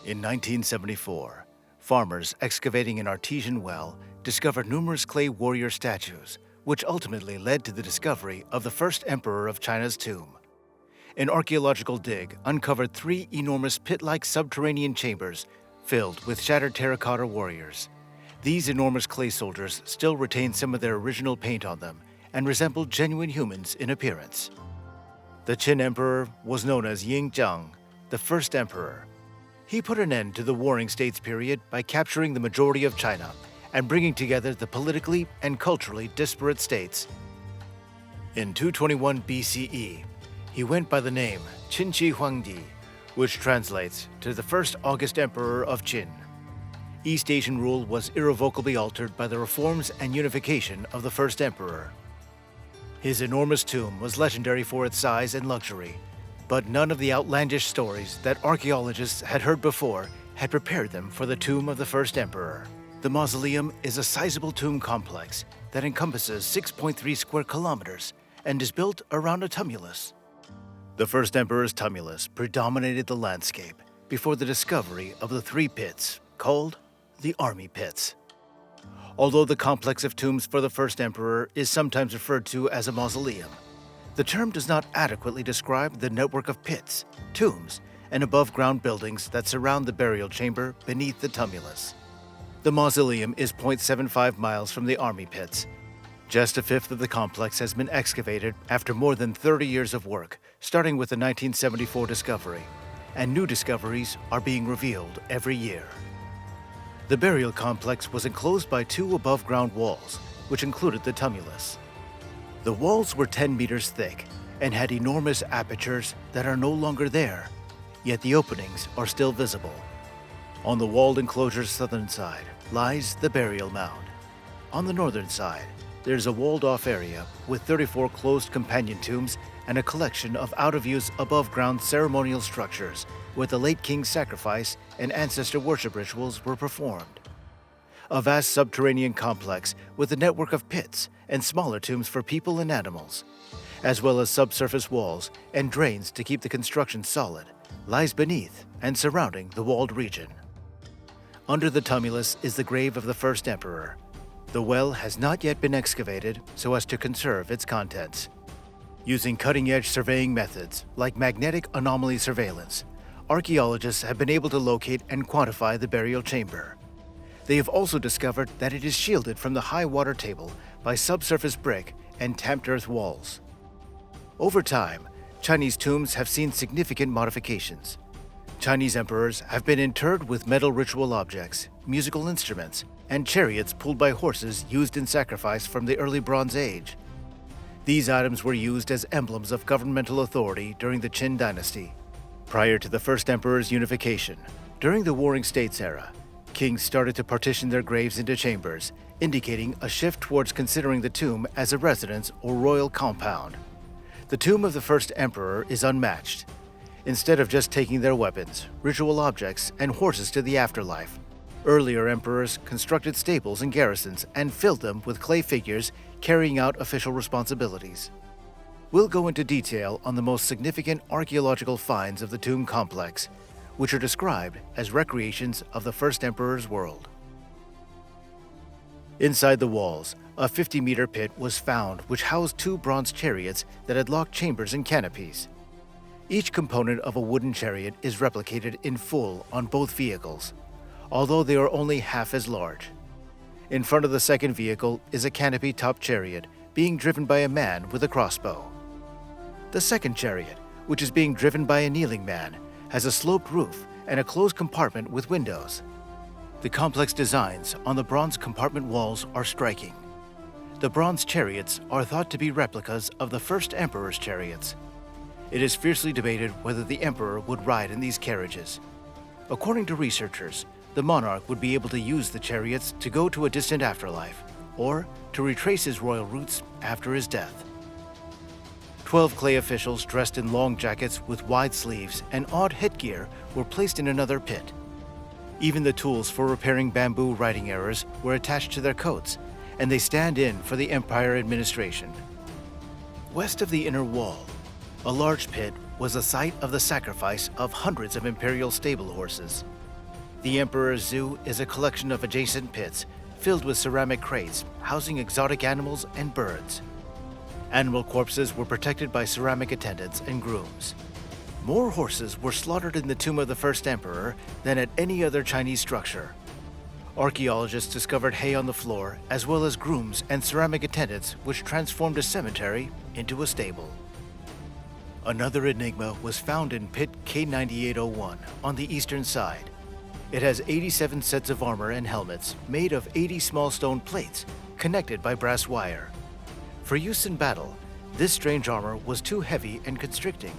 In 1974, farmers excavating an artesian well discovered numerous clay warrior statues, which ultimately led to the discovery of the first emperor of China's tomb. An archaeological dig uncovered 3 enormous pit-like subterranean chambers filled with shattered terracotta warriors. These enormous clay soldiers still retain some of their original paint on them and resemble genuine humans in appearance. The Qin Emperor was known as Ying Zheng, the first emperor. He put an end to the warring states period by capturing the majority of China and bringing together the politically and culturally disparate states. In 221 BCE, he went by the name Qin Shi Huangdi, which translates to the first August Emperor of Qin. East Asian rule was irrevocably altered by the reforms and unification of the first emperor. His enormous tomb was legendary for its size and luxury, but none of the outlandish stories that archaeologists had heard before had prepared them for the tomb of the first emperor. The mausoleum is a sizable tomb complex that encompasses 6.3 square kilometers and is built around a tumulus. The first emperor's tumulus predominated the landscape before the discovery of the 3 pits, called the army pits. Although the complex of tombs for the first emperor is sometimes referred to as a mausoleum, the term does not adequately describe the network of pits, tombs, and above-ground buildings that surround the burial chamber beneath the tumulus. The mausoleum is 0.75 miles from the army pits. Just a fifth of the complex has been excavated after more than 30 years of work, starting with the 1974 discovery, and new discoveries are being revealed every year. The burial complex was enclosed by 2 above-ground walls, which included the tumulus. The walls were 10 meters thick and had enormous apertures that are no longer there, yet the openings are still visible. On the walled enclosure's southern side lies the burial mound. On the northern side, there's a walled-off area with 34 closed companion tombs and a collection of out-of-use above-ground ceremonial structures where the late king's sacrifice and ancestor worship rituals were performed. A vast subterranean complex with a network of pits and smaller tombs for people and animals, as well as subsurface walls and drains to keep the construction solid, lies beneath and surrounding the walled region. Under the tumulus is the grave of the first emperor. The well has not yet been excavated so as to conserve its contents. Using cutting-edge surveying methods like magnetic anomaly surveillance, archaeologists have been able to locate and quantify the burial chamber. They have also discovered that it is shielded from the high water table by subsurface brick and tamped earth walls. Over time, Chinese tombs have seen significant modifications. Chinese emperors have been interred with metal ritual objects, musical instruments, and chariots pulled by horses used in sacrifice from the early Bronze Age. These items were used as emblems of governmental authority during the Qin dynasty. Prior to the first emperor's unification, during the Warring States era, kings started to partition their graves into chambers, indicating a shift towards considering the tomb as a residence or royal compound. The tomb of the first emperor is unmatched. Instead of just taking their weapons, ritual objects, and horses to the afterlife, earlier emperors constructed stables and garrisons and filled them with clay figures carrying out official responsibilities. We'll go into detail on the most significant archaeological finds of the tomb complex, which are described as recreations of the first emperor's world. Inside the walls, a 50-meter pit was found which housed 2 bronze chariots that had locked chambers and canopies. Each component of a wooden chariot is replicated in full on both vehicles, although they are only half as large. In front of the second vehicle is a canopy-topped chariot being driven by a man with a crossbow. The second chariot, which is being driven by a kneeling man, has a sloped roof and a closed compartment with windows. The complex designs on the bronze compartment walls are striking. The bronze chariots are thought to be replicas of the first emperor's chariots. It is fiercely debated whether the emperor would ride in these carriages. According to researchers, the monarch would be able to use the chariots to go to a distant afterlife or to retrace his royal roots after his death. 12 clay officials dressed in long jackets with wide sleeves and odd headgear were placed in another pit. Even the tools for repairing bamboo writing errors were attached to their coats, and they stand in for the empire administration. West of the inner wall, a large pit was the site of the sacrifice of hundreds of imperial stable horses. The Emperor's Zoo is a collection of adjacent pits filled with ceramic crates housing exotic animals and birds. Animal corpses were protected by ceramic attendants and grooms. More horses were slaughtered in the tomb of the first emperor than at any other Chinese structure. Archaeologists discovered hay on the floor, as well as grooms and ceramic attendants, which transformed a cemetery into a stable. Another enigma was found in pit K9801 on the eastern side. It has 87 sets of armor and helmets made of 80 small stone plates connected by brass wire. For use in battle, this strange armor was too heavy and constricting.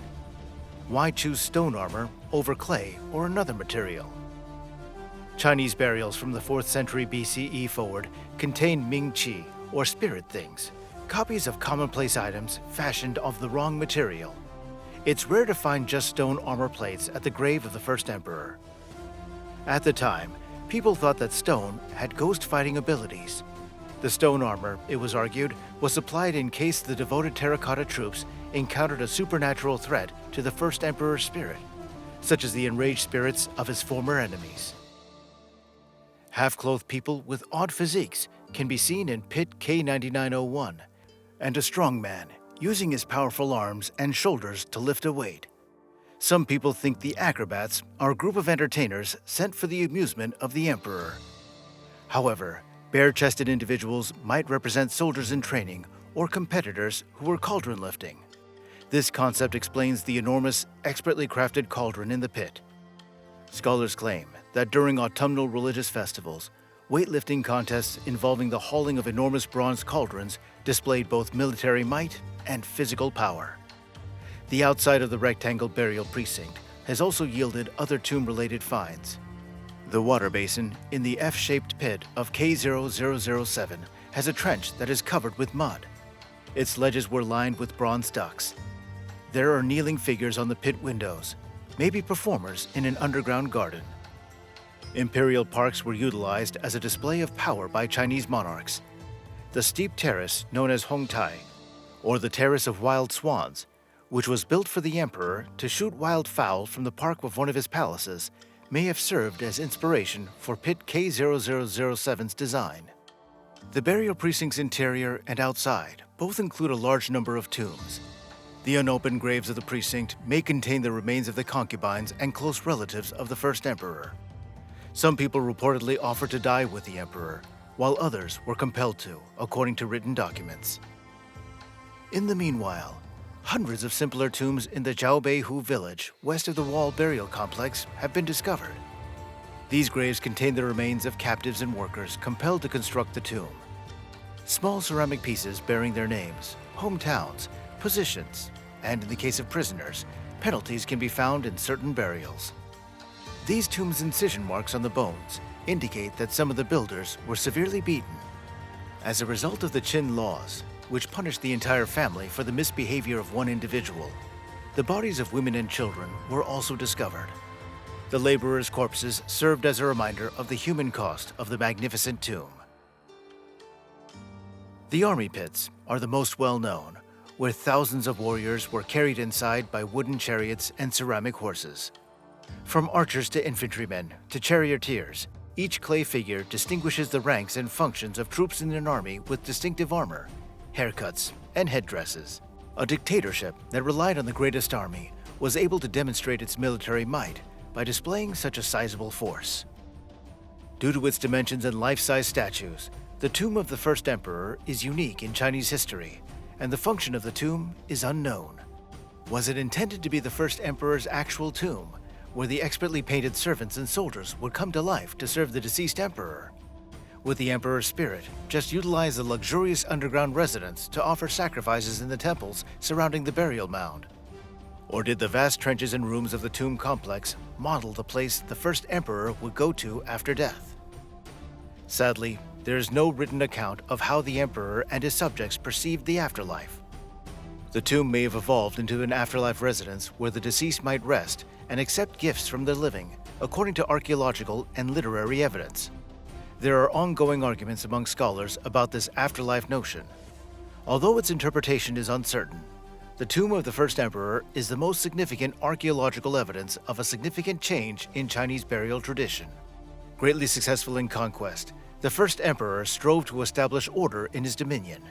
Why choose stone armor over clay or another material? Chinese burials from the 4th century BCE forward contain Ming Qi, or spirit things, copies of commonplace items fashioned of the wrong material. It's rare to find just stone armor plates at the grave of the first emperor. At the time, people thought that stone had ghost-fighting abilities. The stone armor, it was argued, was supplied in case the devoted terracotta troops encountered a supernatural threat to the first emperor's spirit, such as the enraged spirits of his former enemies. Half-clothed people with odd physiques can be seen in pit K9901, and a strong man using his powerful arms and shoulders to lift a weight. Some people think the acrobats are a group of entertainers sent for the amusement of the emperor. However, bare-chested individuals might represent soldiers in training or competitors who were cauldron lifting. This concept explains the enormous, expertly crafted cauldron in the pit. Scholars claim that during autumnal religious festivals, weightlifting contests involving the hauling of enormous bronze cauldrons displayed both military might and physical power. The outside of the rectangle burial precinct has also yielded other tomb-related finds. The water basin in the F-shaped pit of K0007 has a trench that is covered with mud. Its ledges were lined with bronze ducks. There are kneeling figures on the pit windows, maybe performers in an underground garden. Imperial parks were utilized as a display of power by Chinese monarchs. The steep terrace known as Hongtai, or the Terrace of Wild Swans, which was built for the emperor to shoot wild fowl from the park of one of his palaces, may have served as inspiration for pit K0007's design. The burial precinct's interior and outside both include a large number of tombs. The unopened graves of the precinct may contain the remains of the concubines and close relatives of the first emperor. Some people reportedly offered to die with the emperor, while others were compelled to, according to written documents. In the meanwhile, hundreds of simpler tombs in the Zhaobeihu village west of the wall burial complex have been discovered. These graves contain the remains of captives and workers compelled to construct the tomb. Small ceramic pieces bearing their names, hometowns, positions, and in the case of prisoners, penalties can be found in certain burials. These tombs' incision marks on the bones indicate that some of the builders were severely beaten. As a result of the Qin laws, which punished the entire family for the misbehavior of one individual, the bodies of women and children were also discovered. The laborers' corpses served as a reminder of the human cost of the magnificent tomb. The army pits are the most well-known, where thousands of warriors were carried inside by wooden chariots and ceramic horses. From archers to infantrymen to charioteers, each clay figure distinguishes the ranks and functions of troops in an army with distinctive armor, haircuts, and headdresses. A dictatorship that relied on the greatest army was able to demonstrate its military might by displaying such a sizable force. Due to its dimensions and life-size statues, the tomb of the first emperor is unique in Chinese history, and the function of the tomb is unknown. Was it intended to be the first emperor's actual tomb, where the expertly painted servants and soldiers would come to life to serve the deceased emperor? Would the emperor's spirit just utilize the luxurious underground residence to offer sacrifices in the temples surrounding the burial mound? Or did the vast trenches and rooms of the tomb complex model the place the first emperor would go to after death? Sadly, there is no written account of how the emperor and his subjects perceived the afterlife. The tomb may have evolved into an afterlife residence where the deceased might rest and accept gifts from the living, according to archaeological and literary evidence. There are ongoing arguments among scholars about this afterlife notion. Although its interpretation is uncertain, the tomb of the first emperor is the most significant archaeological evidence of a significant change in Chinese burial tradition. Greatly successful in conquest, the first emperor strove to establish order in his dominion.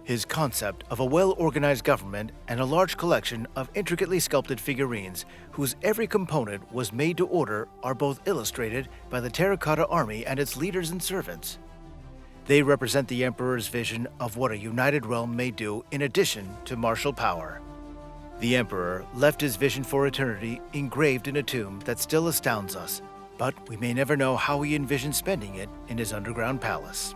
His concept of a well-organized government and a large collection of intricately sculpted figurines whose every component was made to order are both illustrated by the terracotta army and its leaders and servants. They represent the emperor's vision of what a united realm may do in addition to martial power. The emperor left his vision for eternity engraved in a tomb that still astounds us, but we may never know how he envisioned spending it in his underground palace.